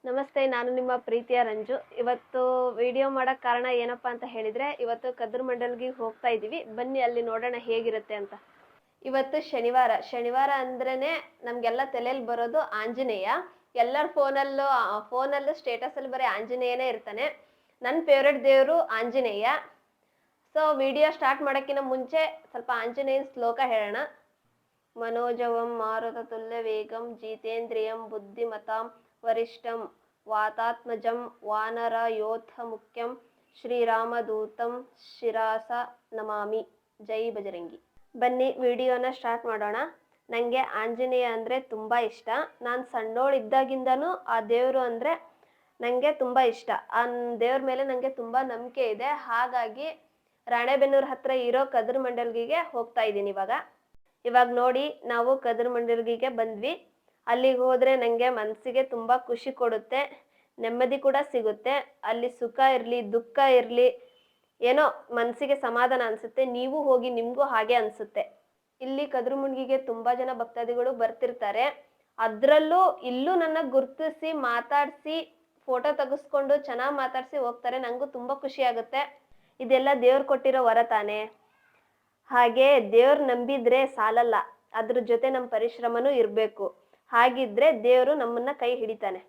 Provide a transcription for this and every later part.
ನಮಸ್ತೆ, ನಾನು ನಿಮ್ಮ ಪ್ರೀತಿಯ ರಂಜು. ಇವತ್ತು ವಿಡಿಯೋ ಮಾಡೋಕ್ಕೆ ಕಾರಣ ಏನಪ್ಪ ಅಂತ ಹೇಳಿದರೆ, ಇವತ್ತು ಕದ್ರ ಮಂಡಲ್ಗೆ ಹೋಗ್ತಾ ಇದ್ದೀವಿ. ಬನ್ನಿ ಅಲ್ಲಿ ನೋಡೋಣ ಹೇಗಿರುತ್ತೆ ಅಂತ. ಇವತ್ತು ಶನಿವಾರ ಅಂದ್ರೇ ನಮಗೆಲ್ಲ ತಲೆಯಲ್ಲಿ ಬರೋದು ಆಂಜನೇಯ. ಎಲ್ಲರ ಫೋನಲ್ಲೂ ಸ್ಟೇಟಸಲ್ಲಿ ಬರೀ ಆಂಜನೇಯನೇ ಇರ್ತಾನೆ. ನನ್ನ ಫೇವ್ರೆಟ್ ದೇವರು ಆಂಜನೇಯ. ಸೊ ವಿಡಿಯೋ ಸ್ಟಾರ್ಟ್ ಮಾಡೋಕ್ಕಿಂತ ಮುಂಚೆ ಸ್ವಲ್ಪ ಆಂಜನೇಯನ ಶ್ಲೋಕ ಹೇಳೋಣ. ಮನೋಜವಂ ಮಾರುತ ತುಲ್ಯ ವೇಗಂ ಜಿತೇಂದ್ರಿಯಂ ಬುದ್ಧಿಮತಾಂ ವರಿಷ್ಠಂ ವಾತಾತ್ಮಜಂ ವಾನರ ಯೋಧ ಮುಖ್ಯಂ ಶ್ರೀರಾಮದೂತಂ ಶಿರಾಸ ನಮಾಮಿ. ಜೈ ಬಜರಂಗಿ. ಬನ್ನಿ ವಿಡಿಯೋನ ಸ್ಟಾರ್ಟ್ ಮಾಡೋಣ. ನನಗೆ ಆಂಜನೇಯ ಅಂದರೆ ತುಂಬ ಇಷ್ಟ. ನಾನು ಸಣ್ಣೋಳಿದ್ದಾಗಿಂದನೂ ಆ ದೇವರು ಅಂದರೆ ನನಗೆ ತುಂಬ ಇಷ್ಟ. ಆ ದೇವ್ರ ಮೇಲೆ ನನಗೆ ತುಂಬ ನಂಬಿಕೆ ಇದೆ. ಹಾಗಾಗಿ ರಾಣೆಬೆನ್ನೂರು ಹತ್ರ ಇರೋ ಕದ್ರ ಮಂಡಲ್ಗಿಗೆ ಹೋಗ್ತಾ ಇದ್ದೀನಿ ಇವಾಗ ನೋಡಿ, ನಾವು ಕದ್ರ ಮಂಡಲ್ಗಿಗೆ ಬಂದ್ವಿ. ಅಲ್ಲಿಗೆ ಹೋದರೆ ನನಗೆ ಮನಸ್ಸಿಗೆ ತುಂಬ ಖುಷಿ ಕೊಡುತ್ತೆ, ನೆಮ್ಮದಿ ಕೂಡ ಸಿಗುತ್ತೆ. ಅಲ್ಲಿ ಸುಖ ಇರಲಿ ದುಃಖ ಇರಲಿ ಏನೋ ಮನಸ್ಸಿಗೆ ಸಮಾಧಾನ ಅನಿಸುತ್ತೆ. ನೀವು ಹೋಗಿ ನಿಮಗೂ ಹಾಗೆ ಅನಿಸುತ್ತೆ. ಇಲ್ಲಿ ಕದ್ರ ಮಂಡಲ್ಗಿಗೆ ತುಂಬ ಜನ ಭಕ್ತಾದಿಗಳು ಬರ್ತಿರ್ತಾರೆ. ಅದರಲ್ಲೂ ಇಲ್ಲೂ ನನ್ನ ಗುರುತಿಸಿ ಮಾತಾಡಿಸಿ ಫೋಟೋ ತೆಗೆಸ್ಕೊಂಡು ಚೆನ್ನಾಗಿ ಮಾತಾಡಿಸಿ ಹೋಗ್ತಾರೆ. ನನಗೂ ತುಂಬ ಖುಷಿ ಆಗುತ್ತೆ. ಇದೆಲ್ಲ ದೇವ್ರು ಕೊಟ್ಟಿರೋ ವರ ತಾನೆ. ಹಾಗೆ ದೇವ್ರು ನಂಬಿದ್ರೆ ಸಾಲಲ್ಲ, ಅದ್ರ ಜೊತೆ ನಮ್ಮ ಪರಿಶ್ರಮನೂ ಇರಬೇಕು. ಹಾಗಿದ್ರೆ ದೇವರು ನಮ್ಮನ್ನ ಕೈ ಹಿಡಿತಾನೆ.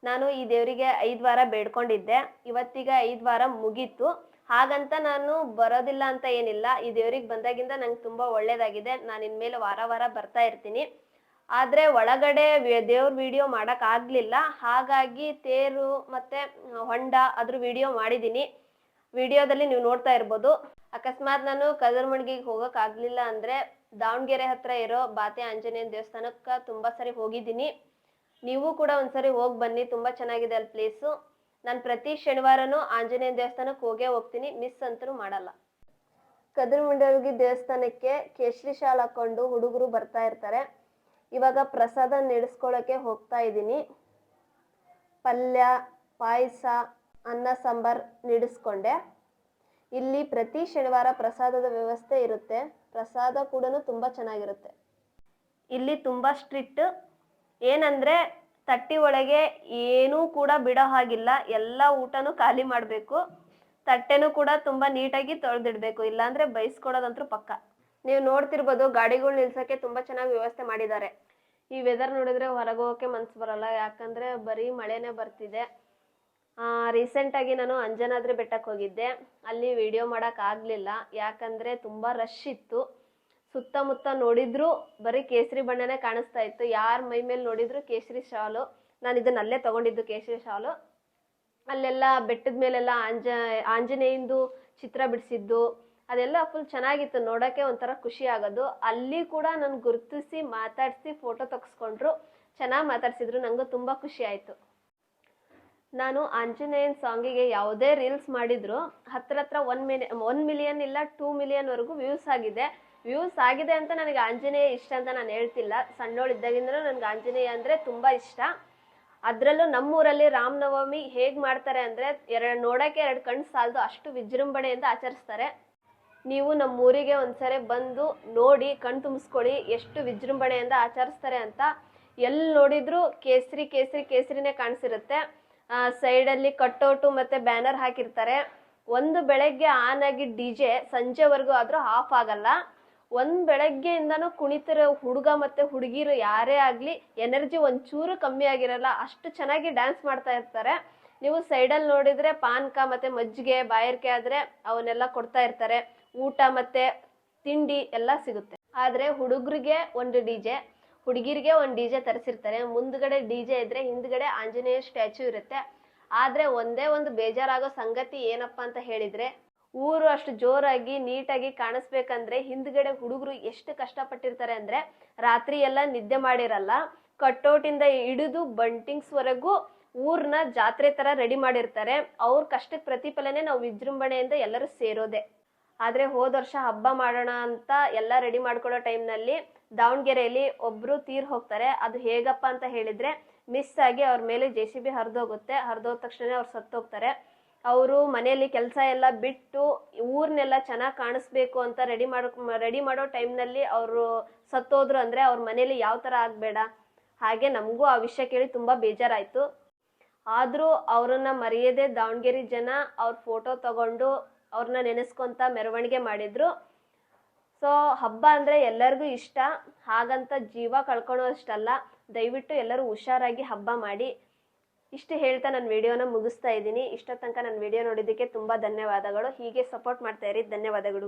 ನಾನು ಈ ದೇವರಿಗೆ 5 ವಾರ ಬೇಡ್ಕೊಂಡಿದ್ದೆ. ಇವತ್ತಿಗೆ 5 ವಾರ ಮುಗೀತು. ಹಾಗಂತ ನಾನು ಬರೋದಿಲ್ಲ ಅಂತ ಏನಿಲ್ಲ. ಈ ದೇವ್ರಿಗೆ ಬಂದಾಗಿಂದ ನಂಗೆ ತುಂಬ ಒಳ್ಳೇದಾಗಿದೆ. ನಾನು ಇನ್ಮೇಲೆ ವಾರ ಬರ್ತಾ ಇರ್ತೀನಿ. ಆದರೆ ಒಳಗಡೆ ದೇವ್ರ ವಿಡಿಯೋ ಮಾಡೋಕ್ಕಾಗಲಿಲ್ಲ. ಹಾಗಾಗಿ ತೇರು ಮತ್ತು ಹೊಂಡ ಅದ್ರ ವಿಡಿಯೋ ಮಾಡಿದ್ದೀನಿ. ವಿಡಿಯೋದಲ್ಲಿ ನೀವು ನೋಡ್ತಾ ಇರ್ಬೋದು. ಅಕಸ್ಮಾತ್ ನಾನು ಕದ್ರ ಮಂಡಲ್ಗಿಗೆ ಹೋಗೋಕ್ಕಾಗಲಿಲ್ಲ ಅಂದರೆ ದಾವಣಗೆರೆ ಹತ್ರ ಇರೋ ಬಾತೆ ಆಂಜನೇಯನ ದೇವಸ್ಥಾನಕ್ಕೆ ತುಂಬ ಸರಿ ಹೋಗಿದ್ದೀನಿ. ನೀವು ಕೂಡ ಒಂದ್ಸರಿ ಹೋಗಿ ಬನ್ನಿ, ತುಂಬ ಚೆನ್ನಾಗಿದೆ ಅಲ್ಲಿ ಪ್ಲೇಸು. ನಾನು ಪ್ರತಿ ಶನಿವಾರನೂ ಆಂಜನೇಯನ ದೇವಸ್ಥಾನಕ್ಕೆ ಹೋಗ್ತೀನಿ, ಮಿಸ್ ಅಂತೂ ಮಾಡಲ್ಲ. ಕದ್ರ ಮಂಡಲ್ಗಿ ದೇವಸ್ಥಾನಕ್ಕೆ ಕೇಸರಿ ಶಾಲ್ ಹಾಕ್ಕೊಂಡು ಹುಡುಗರು ಬರ್ತಾ ಇರ್ತಾರೆ. ಇವಾಗ ಪ್ರಸಾದ ನಡೆಸ್ಕೊಳ್ಳೋಕ್ಕೆ ಹೋಗ್ತಾ ಇದ್ದೀನಿ. ಪಲ್ಯ, ಪಾಯಸ, ಅನ್ನ ಸಾಂಬಾರು ನಡೆಸ್ಕೊಂಡೆ. ಇಲ್ಲಿ ಪ್ರತಿ ಶನಿವಾರ ಪ್ರಸಾದದ ವ್ಯವಸ್ಥೆ ಇರುತ್ತೆ. ಪ್ರಸಾದ ಕೂಡ ತುಂಬ ಚೆನ್ನಾಗಿರುತ್ತೆ. ಇಲ್ಲಿ ತುಂಬ ಸ್ಟ್ರಿಕ್ಟ್. ಏನಂದರೆ ತಟ್ಟಿ ಒಳಗೆ ಏನೂ ಕೂಡ ಬಿಡೋ ಹಾಗಿಲ್ಲ. ಎಲ್ಲ ಊಟನೂ ಖಾಲಿ ಮಾಡಬೇಕು. ತಟ್ಟೆನೂ ಕೂಡ ತುಂಬ ನೀಟಾಗಿ ತೊಳೆದಿಡಬೇಕು, ಇಲ್ಲಾಂದರೆ ಬೈಸ್ಕೊಡೋದಂತೂ ಪಕ್ಕ. ನೀವು ನೋಡ್ತಿರ್ಬೋದು, ಗಾಡಿಗಳು ನಿಲ್ಸೋಕ್ಕೆ ತುಂಬ ಚೆನ್ನಾಗಿ ವ್ಯವಸ್ಥೆ ಮಾಡಿದ್ದಾರೆ. ಈ ವೆದರ್ ನೋಡಿದ್ರೆ ಹೊರಗೆ ಹೋಗೋಕ್ಕೆ ಮನಸ್ಸು ಬರೋಲ್ಲ, ಯಾಕಂದರೆ ಬರೀ ಮಳೆನೇ ಬರ್ತಿದೆ. ರೀಸೆಂಟಾಗಿ ನಾನು ಅಂಜನಾದ್ರಿ ಬೆಟ್ಟಕ್ಕೆ ಹೋಗಿದ್ದೆ. ಅಲ್ಲಿ ವಿಡಿಯೋ ಮಾಡೋಕ್ಕಾಗಲಿಲ್ಲ, ಯಾಕಂದರೆ ತುಂಬ ರಶ್ ಇತ್ತು. ಸುತ್ತಮುತ್ತ ನೋಡಿದ್ರು ಬರೀ ಕೇಸರಿ ಬಣ್ಣನೇ ಕಾಣಿಸ್ತಾ ಇತ್ತು. ಯಾರ ಮೈ ಮೇಲೆ ನೋಡಿದ್ರು ಕೇಸರಿ ಶಾಲು. ನಾನು ಇದನ್ನ ಅಲ್ಲೇ ತೊಗೊಂಡಿದ್ದು ಕೇಸರಿ ಶಾಲು. ಅಲ್ಲೆಲ್ಲ ಬೆಟ್ಟದ ಮೇಲೆಲ್ಲ ಆಂಜನೇಯಂದು ಚಿತ್ರ ಬಿಡಿಸಿದ್ದು ಅದೆಲ್ಲ ಫುಲ್ ಚೆನ್ನಾಗಿತ್ತು. ನೋಡೋಕ್ಕೆ ಒಂಥರ ಖುಷಿ ಆಗೋದು. ಅಲ್ಲಿ ಕೂಡ ನಾನು ಗುರುತಿಸಿ ಮಾತಾಡಿಸಿ ಫೋಟೋ ತೆಗೆಸ್ಕೊಂಡ್ರು, ಚೆನ್ನಾಗಿ ಮಾತಾಡ್ಸಿದ್ರು. ನನಗೂ ತುಂಬ ಖುಷಿ ಆಯಿತು. ನಾನು ಆಂಜನೇಯನ್ ಸಾಂಗಿಗೆ ಯಾವುದೇ ರೀಲ್ಸ್ ಮಾಡಿದ್ರು ಹತ್ರ 1 ಮಿಲಿಯನ್ ಇಲ್ಲ 2 ಮಿಲಿಯನ್ವರೆಗೂ ವ್ಯೂಸ್ ಆಗಿದೆ ಅಂತ ನನಗೆ ಆಂಜನೇಯ ಇಷ್ಟ ಅಂತ ನಾನು ಹೇಳ್ತಿಲ್ಲ. ಸಣ್ಣೋಳಿದ್ದಾಗಿಂದಲೂ ನನಗೆ ಆಂಜನೇಯ ಅಂದರೆ ತುಂಬ ಇಷ್ಟ. ಅದರಲ್ಲೂ ನಮ್ಮೂರಲ್ಲಿ ರಾಮನವಮಿ ಹೇಗೆ ಮಾಡ್ತಾರೆ ಅಂದರೆ ನೋಡೋಕ್ಕೆ 2 ಕಣ್ಣು ಸಾಲದು, ಅಷ್ಟು ವಿಜೃಂಭಣೆಯಿಂದ ಆಚರಿಸ್ತಾರೆ. ನೀವು ನಮ್ಮೂರಿಗೆ ಒಂದ್ಸರಿ ಬಂದು ನೋಡಿ ಕಣ್ ತುಂಬಿಸ್ಕೊಳ್ಳಿ ಎಷ್ಟು ವಿಜೃಂಭಣೆಯಿಂದ ಆಚರಿಸ್ತಾರೆ ಅಂತ. ಎಲ್ಲಿ ನೋಡಿದ್ರು ಕೇಸರಿನೇ ಕಾಣಿಸಿರುತ್ತೆ. ಸೈಡಲ್ಲಿ ಕಟ್ಔಟು ಮತ್ತು ಬ್ಯಾನರ್ ಹಾಕಿರ್ತಾರೆ. ಒಂದು ಬೆಳಗ್ಗೆ ಆನ್ ಆಗಿ DJ ಸಂಜೆವರೆಗೂ ಆದರೂ ಆಫ್ ಆಗಲ್ಲ. ಒಂದು ಬೆಳಗ್ಗೆಯಿಂದನೂ ಕುಣಿತಿರೋ ಹುಡುಗ ಮತ್ತು ಹುಡುಗಿರು ಯಾರೇ ಆಗಲಿ ಎನರ್ಜಿ ಒಂಚೂರು ಕಮ್ಮಿ ಆಗಿರಲ್ಲ, ಅಷ್ಟು ಚೆನ್ನಾಗಿ ಡ್ಯಾನ್ಸ್ ಮಾಡ್ತಾ ಇರ್ತಾರೆ. ನೀವು ಸೈಡಲ್ಲಿ ನೋಡಿದರೆ ಪಾನಕ ಮತ್ತು ಮಜ್ಜಿಗೆ ಬಾಯರ್ಕೆ ಆದರೆ ಅವನ್ನೆಲ್ಲ ಕೊಡ್ತಾ ಇರ್ತಾರೆ. ಊಟ ಮತ್ತು ತಿಂಡಿ ಎಲ್ಲ ಸಿಗುತ್ತೆ. ಆದರೆ ಹುಡುಗರಿಗೆ ಒಂದು DJ, ಹುಡುಗಿರಿಗೆ ಒಂದು DJ ತರಿಸಿರ್ತಾರೆ. ಮುಂದ್ಗಡೆ DJ ಇದ್ರೆ ಹಿಂದ್ಗಡೆ ಆಂಜನೇಯ ಸ್ಟ್ಯಾಚ್ಯೂ ಇರುತ್ತೆ. ಆದರೆ ಒಂದೇ ಒಂದು ಬೇಜಾರಾಗೋ ಸಂಗತಿ ಏನಪ್ಪ ಅಂತ ಹೇಳಿದರೆ, ಊರು ಅಷ್ಟು ಜೋರಾಗಿ ನೀಟಾಗಿ ಕಾಣಿಸ್ಬೇಕಂದ್ರೆ ಹಿಂದ್ಗಡೆ ಹುಡುಗರು ಎಷ್ಟು ಕಷ್ಟಪಟ್ಟಿರ್ತಾರೆ ಅಂದರೆ ರಾತ್ರಿ ಎಲ್ಲ ನಿದ್ದೆ ಮಾಡಿರಲ್ಲ. ಕಟ್ಔಟಿಂದ ಹಿಡಿದು ಬಂಟಿಂಗ್ಸ್ವರೆಗೂ ಊರನ್ನ ಜಾತ್ರೆ ಥರ ರೆಡಿ ಮಾಡಿರ್ತಾರೆ. ಅವ್ರ ಕಷ್ಟಕ್ಕೆ ಪ್ರತಿಫಲನೇ ನಾವು ವಿಜೃಂಭಣೆಯಿಂದ ಎಲ್ಲರೂ ಸೇರೋದೆ. ಆದರೆ ಹೋದ ವರ್ಷ ಹಬ್ಬ ಮಾಡೋಣ ಅಂತ ಎಲ್ಲ ರೆಡಿ ಮಾಡ್ಕೊಳ್ಳೋ ಟೈಮ್ನಲ್ಲಿ ದಾವಣಗೆರೆಯಲ್ಲಿ ಒಬ್ಬರು ತೀರ್ ಹೋಗ್ತಾರೆ. ಅದು ಹೇಗಪ್ಪ ಅಂತ ಹೇಳಿದರೆ, ಮಿಸ್ ಆಗಿ ಅವ್ರ ಮೇಲೆ JCB ಹರಿದೋಗುತ್ತೆ. ಹರಿದೋದ ತಕ್ಷಣ ಅವ್ರು ಸತ್ತೋಗ್ತಾರೆ. ಅವರು ಮನೆಯಲ್ಲಿ ಕೆಲಸ ಎಲ್ಲ ಬಿಟ್ಟು ಊರನ್ನೆಲ್ಲ ಚೆನ್ನಾಗಿ ಕಾಣಿಸ್ಬೇಕು ಅಂತ ರೆಡಿ ಮಾಡೋ ಟೈಮ್ನಲ್ಲಿ ಅವರು ಸತ್ತೋದ್ರು ಅಂದರೆ ಅವ್ರ ಮನೇಲಿ ಯಾವ ಥರ ಆಗಬೇಡ. ಹಾಗೆ ನಮಗೂ ಆ ವಿಷಯ ಕೇಳಿ ತುಂಬ ಬೇಜಾರಾಯಿತು. ಆದರೂ ಅವರನ್ನ ಮರೆಯದೆ ದಾವಣಗೆರೆ ಜನ ಅವ್ರ ಫೋಟೋ ತಗೊಂಡು ಅವ್ರನ್ನ ನೆನೆಸ್ಕೊಂತ ಮೆರವಣಿಗೆ ಮಾಡಿದ್ರು. ಸೊ ಹಬ್ಬ ಅಂದರೆ ಎಲ್ಲರಿಗೂ ಇಷ್ಟ, ಹಾಗಂತ ಜೀವ ಕಳ್ಕೊಳ್ಳೋಷ್ಟಲ್ಲ. ದಯವಿಟ್ಟು ಎಲ್ಲರೂ ಹುಷಾರಾಗಿ ಹಬ್ಬ ಮಾಡಿ. ಇಷ್ಟು ಹೇಳ್ತಾ ನನ್ನ ವಿಡಿಯೋನ ಮುಗಿಸ್ತಾ ಇದ್ದೀನಿ. ಇಷ್ಟೋ ತನಕ ನನ್ನ ವಿಡಿಯೋ ನೋಡಿದ್ದಕ್ಕೆ ತುಂಬ ಧನ್ಯವಾದಗಳು. ಹೀಗೆ ಸಪೋರ್ಟ್ ಮಾಡ್ತಾ ಇರಿ. ಧನ್ಯವಾದಗಳು.